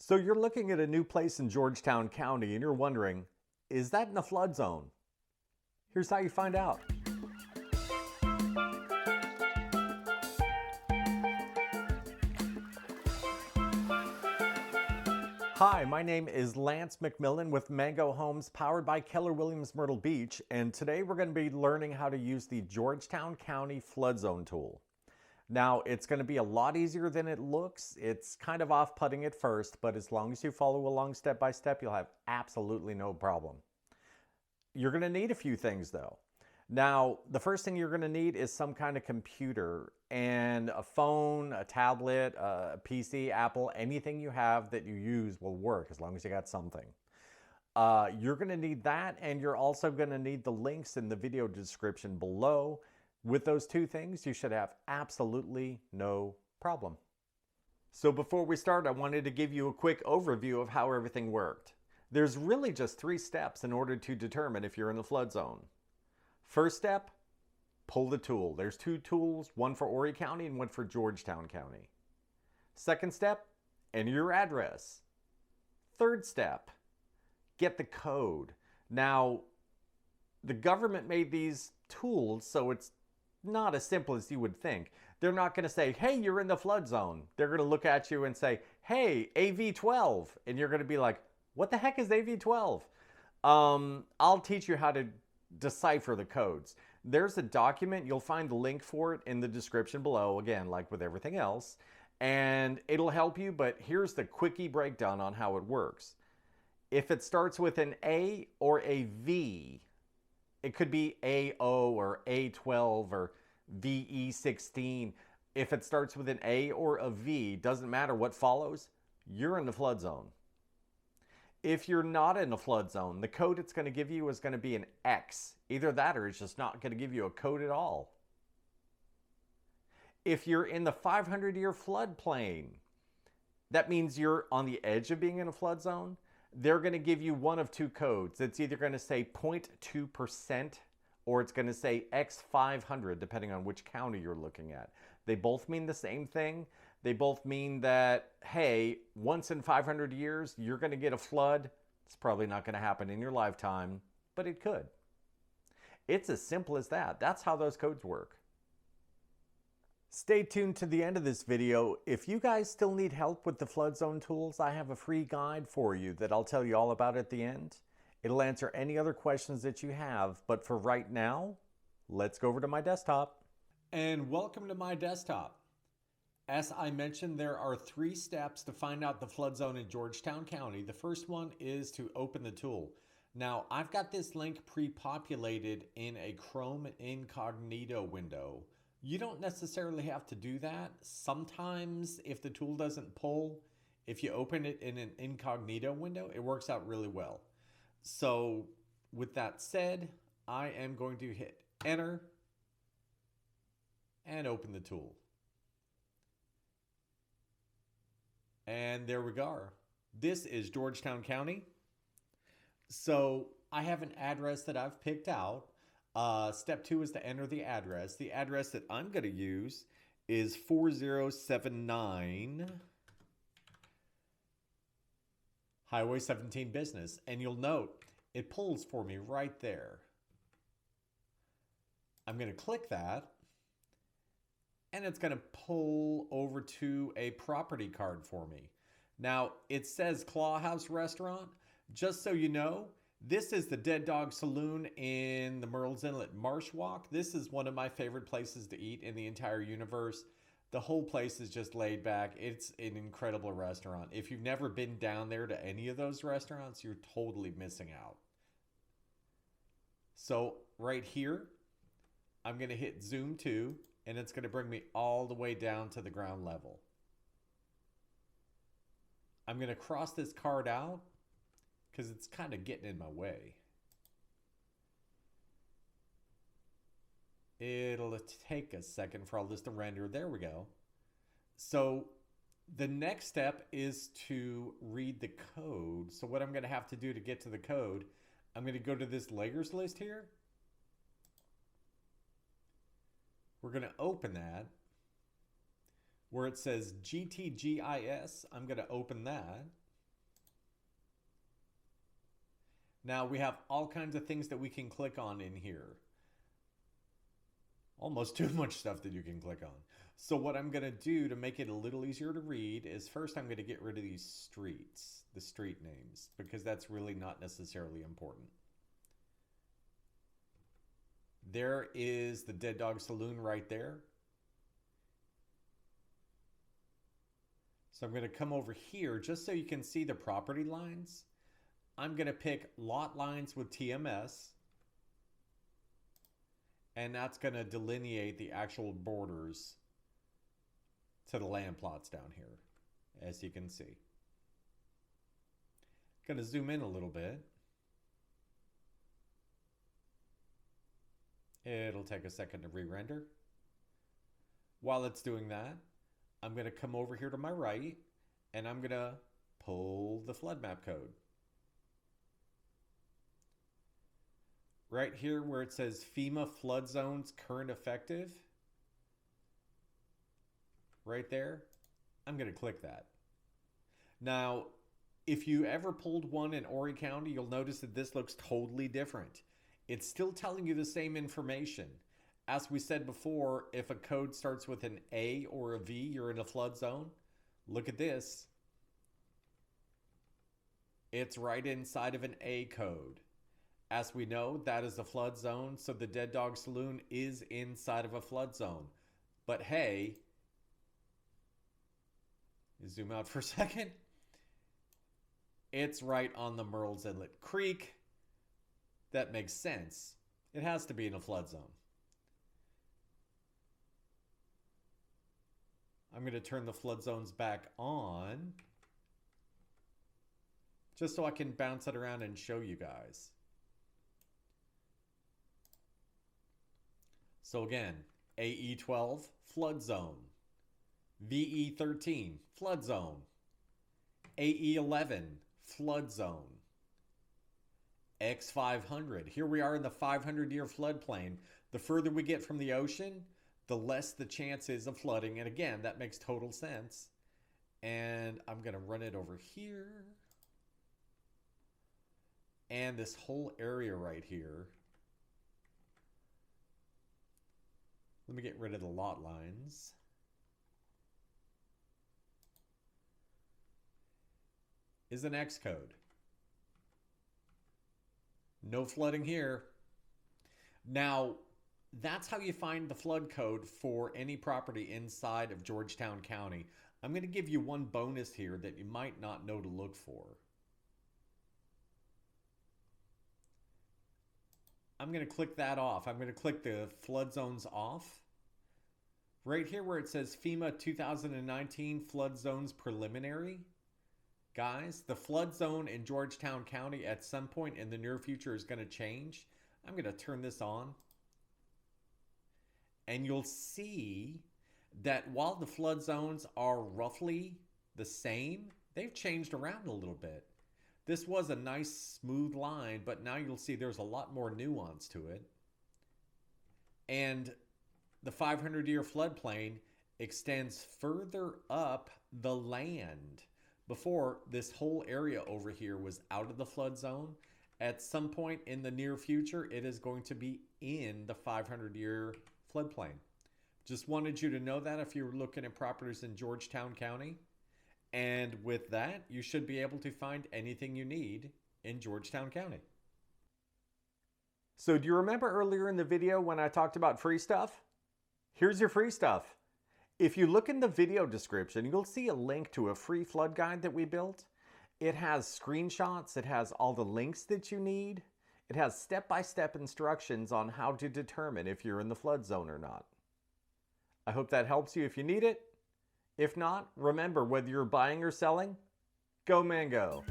So you're looking at a new place in Georgetown County and you're wondering, is that in a flood zone? Here's how you find out. Hi, my name is Lance McMillan with Mango Homes powered by Keller Williams Myrtle Beach, and today we're going to be learning how to use the Georgetown County Flood Zone tool. Now, it's going to be a lot easier than it looks. It's kind of off-putting at first, but as long as you follow along step by step, you'll have absolutely no problem. You're going to need a few things though. Now, the first thing you're going to need is some kind of computer, and a phone, a tablet, a PC, Apple, anything you have that you use will work as long as you got something. You're going to need that, and you're also going to need the links in the video description below. With those two things, you should have absolutely no problem. So before we start, I wanted to give you a quick overview of how everything worked. There's really just 3 steps in order to determine if you're in the flood zone. First step, pull the tool. There's 2 tools, one for Horry County and one for Georgetown County. Second step, enter your address. Third step, get the code. Now, the government made these tools so it's not as simple as you would think. They're not going to say, hey, you're in the flood zone. They're going to look at you and say, hey, AV12. And you're going to be like, what the heck is AV12? I'll teach you how to decipher the codes. There's a document, you'll find the link for it in the description below, again, like with everything else, and it'll help you, but here's the quickie breakdown on how it works. If it starts with an A or a V, it could be AO or A12 or VE16. If it starts with an A or a V, doesn't matter what follows, you're in the flood zone. If you're not in a flood zone, the code it's going to give you is going to be an X. Either that or it's just not going to give you a code at all. If you're in the 500-year floodplain, that means you're on the edge of being in a flood zone. They're going to give you one of 2 codes. It's either going to say 0.2% or it's going to say X500, depending on which county you're looking at. They both mean the same thing. They both mean that, hey, once in 500 years, you're going to get a flood. It's probably not going to happen in your lifetime, but it could. It's as simple as that. That's how those codes work. Stay tuned to the end of this video. If you guys still need help with the flood zone tools, I have a free guide for you that I'll tell you all about at the end. It'll answer any other questions that you have, but for right now, let's go over to my desktop. And welcome to my desktop. As I mentioned, there are 3 steps to find out the flood zone in Georgetown County. The first one is to open the tool. Now, I've got this link pre-populated in a Chrome incognito window. You don't necessarily have to do that. Sometimes if the tool doesn't pull, if you open it in an incognito window, it works out really well. So with that said, I am going to hit enter and open the tool. And there we go. This is Georgetown County. So I have an address that I've picked out. Step 2 is to enter the address. The address that I'm going to use is 4079 Highway 17 Business. And you'll note it pulls for me right there. I'm going to click that. And it's going to pull over to a property card for me. Now, it says Claw House Restaurant. Just so you know, this is the Dead Dog Saloon in the Murrells Inlet Marsh Walk. This is one of my favorite places to eat in the entire universe. The whole place is just laid back. It's an incredible restaurant. If you've never been down there to any of those restaurants, you're totally missing out. So right here, I'm going to hit zoom to. And it's going to bring me all the way down to the ground level. I'm going to cross this card out because it's kind of getting in my way. It'll take a second for all this to render. There we go. So the next step is to read the code. So what I'm going to have to do to get to the code, I'm going to go to this layers list here. We're going to open that. Where it says GTGIS, I'm going to open that. Now we have all kinds of things that we can click on in here. Almost too much stuff that you can click on. So what I'm going to do to make it a little easier to read is first I'm going to get rid of these streets, the street names, because that's really not necessarily important. There is the Dead Dog Saloon right there. So I'm going to come over here just so you can see the property lines. I'm going to pick lot lines with TMS. And that's going to delineate the actual borders to the land plots down here, as you can see. Going to zoom in a little bit. It'll take a second to re-render. While it's doing that, I'm going to come over here to my right, and I'm going to pull the flood map code. Right here where it says FEMA flood zones current effective, right there, I'm going to click that. Now, if you ever pulled one in Horry County, you'll notice that this looks totally different. It's still telling you the same information. As we said before, if a code starts with an A or a V, you're in a flood zone. Look at this. It's right inside of an A code. As we know, that is a flood zone, so the Dead Dog Saloon is inside of a flood zone. But hey, zoom out for a second. It's right on the Murrells Inlet Creek. That makes sense. It has to be in a flood zone. I'm going to turn the flood zones back on just so I can bounce it around and show you guys. So again, AE12, flood zone. VE13, flood zone. AE11, flood zone. X500, here we are in the 500-year floodplain. The further we get from the ocean, the less the chance is of flooding. And again, that makes total sense. And I'm going to run it over here. And this whole area right here. Let me get rid of the lot lines. Is an X code. No flooding here. Now, that's how you find the flood code for any property inside of Georgetown County. I'm going to give you one bonus here that you might not know to look for. I'm going to click that off. I'm going to click the flood zones off. Right here where it says FEMA 2019 flood zones preliminary. Guys, the flood zone in Georgetown County at some point in the near future is going to change. I'm going to turn this on. And you'll see that while the flood zones are roughly the same, they've changed around a little bit. This was a nice smooth line, but now you'll see there's a lot more nuance to it. And the 500-year floodplain extends further up the land. Before, this whole area over here was out of the flood zone. At some point in the near future, it is going to be in the 500-year floodplain. Just wanted you to know that if you're looking at properties in Georgetown County. And with that, you should be able to find anything you need in Georgetown County. So do you remember earlier in the video when I talked about free stuff? Here's your free stuff. If you look in the video description, you'll see a link to a free flood guide that we built. It has screenshots, it has all the links that you need. It has step-by-step instructions on how to determine if you're in the flood zone or not. I hope that helps you if you need it. If not, remember, whether you're buying or selling, go Mango.